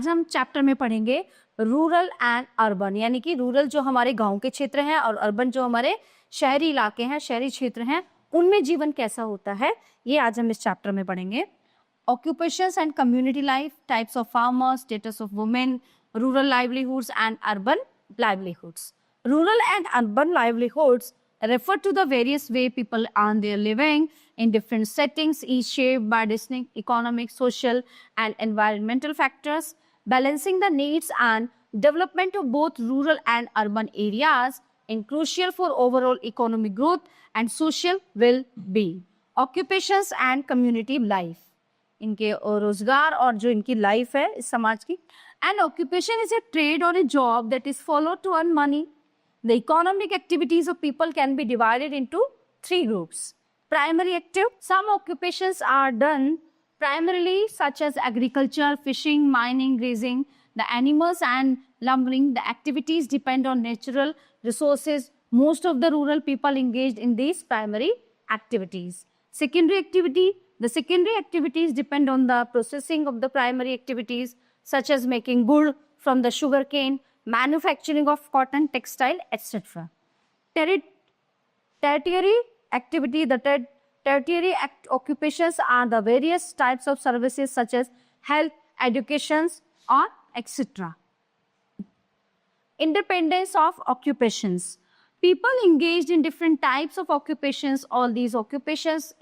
आज हम चैप्टर में पढ़ेंगे रूरल एंड अर्बन, यानी कि रूरल जो हमारे गांव के क्षेत्र हैं और अर्बन जो हमारे शहरी इलाके हैं, शहरी क्षेत्र हैं, उनमें जीवन कैसा होता है, ये आज हम इस चैप्टर में पढ़ेंगे। Occupations and community life, types of farmers, status of women, rural livelihoods and urban livelihoods. Rural and urban livelihoods refer to the various way people earn their living in different settings, each shaped by distinct economic, social and environmental factors. Balancing the needs and development of both rural and urban areas is crucial for overall economic growth and social well-being. Occupations and community life. इनके रोजगार और जो इनकी life है इस समाज की. And occupation is a trade और a job that is follow to earn money. The economic activities of people can be divided into 3 groups. Primary active, some occupations are done primarily such as agriculture, fishing, mining, grazing, the animals and lumbering. The activities depend on natural resources. Most of the rural people engaged in these primary activities. Secondary activity, the secondary activities depend on the processing of the primary activities such as making wood from the sugar cane, manufacturing of cotton, textile, etc. Tertiary activity, the tertiary occupations are the various types of services such as health, education, or etc. Independence of occupations. People engaged in different types of occupations, all these occupations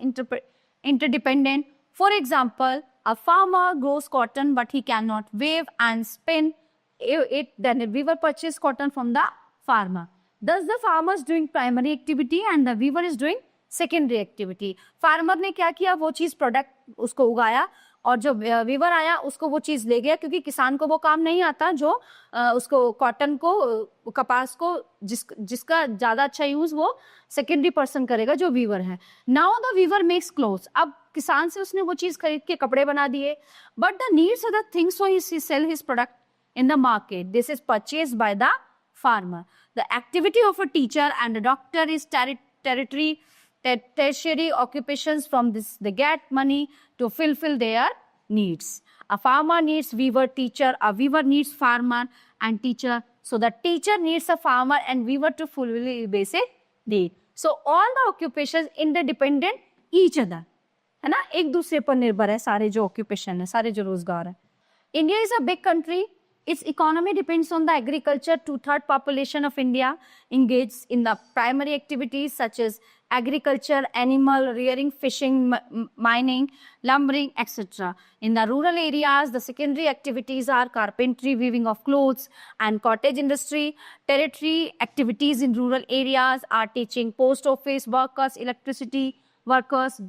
interdependent. For example, a farmer grows cotton but he cannot weave and spin it, then a weaver purchases cotton from the farmer. Thus the farmer is doing primary activity and the weaver is doing secondary activity. Farmer ने क्या किया, वो चीज product उसको उगाया और जो Weaver आया उसको वो चीज ले गया, क्योंकि किसान को वो काम नहीं आता जो उसको कॉटन को, कपास को, जिसका ज्यादा अच्छा यूज वो सेकेंडरी पर्सन करेगा जो वीवर है. Now the weaver makes clothes. अब किसान से उसने वो चीज खरीद के कपड़े बना दिए. But the needs of the things so he sell his product in the market. This is purchased by the farmer. The activity of a teacher and a doctor is tertiary occupations. From this they get money to fulfill their needs. A farmer needs weaver, teacher. A weaver needs farmer and teacher. So the teacher needs a farmer and weaver to fulfill basic need. So all the occupations interdependent each other. है ना, एक दूसरे पर निर्भर है सारे जो occupation है, सारे जो रोजगार है. India is a big country. Its economy depends on the agriculture. 2/3 population of India engaged in the primary activities such as agriculture, animal rearing, fishing, mining, lumbering, etc. In the rural areas, the secondary activities are carpentry, weaving of clothes, and cottage industry. Tertiary activities in rural areas are teaching, post office workers, electricity workers,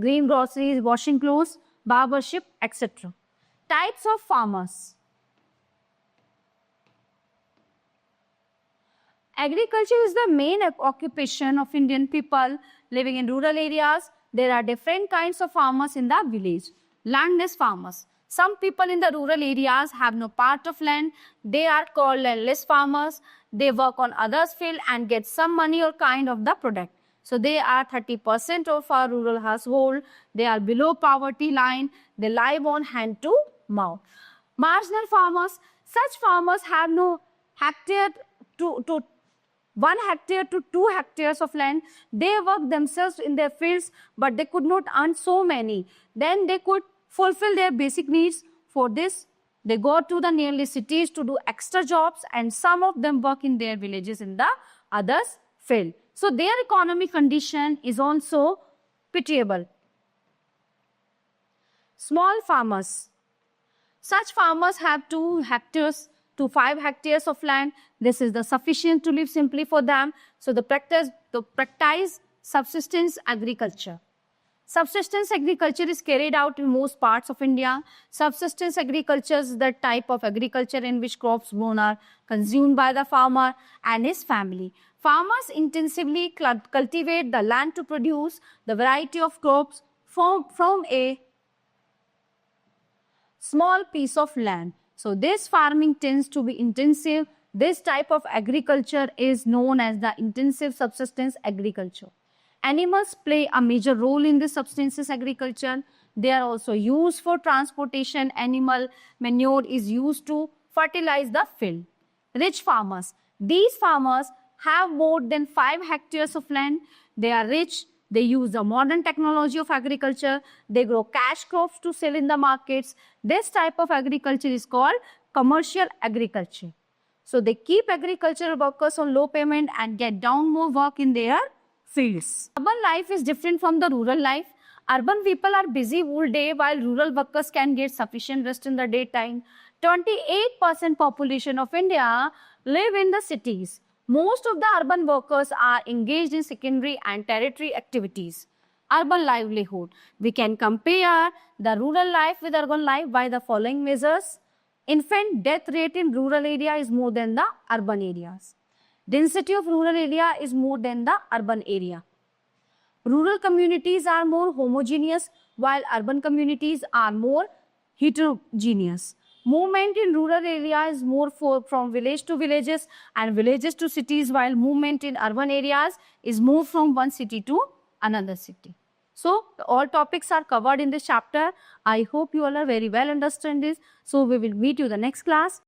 greengroceries, washing clothes, barbership, etc. Types of farmers. Agriculture is the main occupation of Indian people living in rural areas. There are different kinds of farmers in the village. Landless farmers. Some people in the rural areas have no part of land. They are called landless farmers. They work on others' field and get some money or kind of the product. So they are 30% of our rural household. They are below poverty line. They live on hand to mouth. Marginal farmers. Such farmers have no hectare to 1 hectare to 2 hectares of land. They work themselves in their fields, but they could not earn so many. Then they could fulfill their basic needs. For this, they go to the nearby cities to do extra jobs, and some of them work in their villages in the others' field. So their economic condition is also pitiable. Small farmers. Such farmers have 2 hectares to 5 hectares of land. This is the sufficient to live simply for them. So the practice subsistence agriculture. Subsistence agriculture is carried out in most parts of India. Subsistence agriculture is the type of agriculture in which crops grown are consumed by the farmer and his family. Farmers intensively cultivate the land to produce the variety of crops from a small piece of land. So this farming tends to be intensive. This type of agriculture is known as the intensive subsistence agriculture. Animals play a major role in this subsistence agriculture. They are also used for transportation. Animal manure is used to fertilize the field. Rich farmers. These farmers have more than 5 hectares of land. They are rich. They use the modern technology of agriculture. They grow cash crops to sell in the markets. This type of agriculture is called commercial agriculture. So they keep agricultural workers on low payment and get down more work in their fields. Urban life is different from the rural life. Urban people are busy all day while rural workers can get sufficient rest in the daytime. 28% population of India live in the cities. Most of the urban workers are engaged in secondary and tertiary activities. Urban livelihood. We can compare the rural life with urban life by the following measures. Infant death rate in rural area is more than the urban areas. Density of rural area is more than the urban area. Rural communities are more homogeneous while urban communities are more heterogeneous. Movement in rural area is more from village to villages and villages to cities, while movement in urban areas is more from one city to another city. So all topics are covered in this chapter. I hope you all are very well understand this. So we will meet you the next class.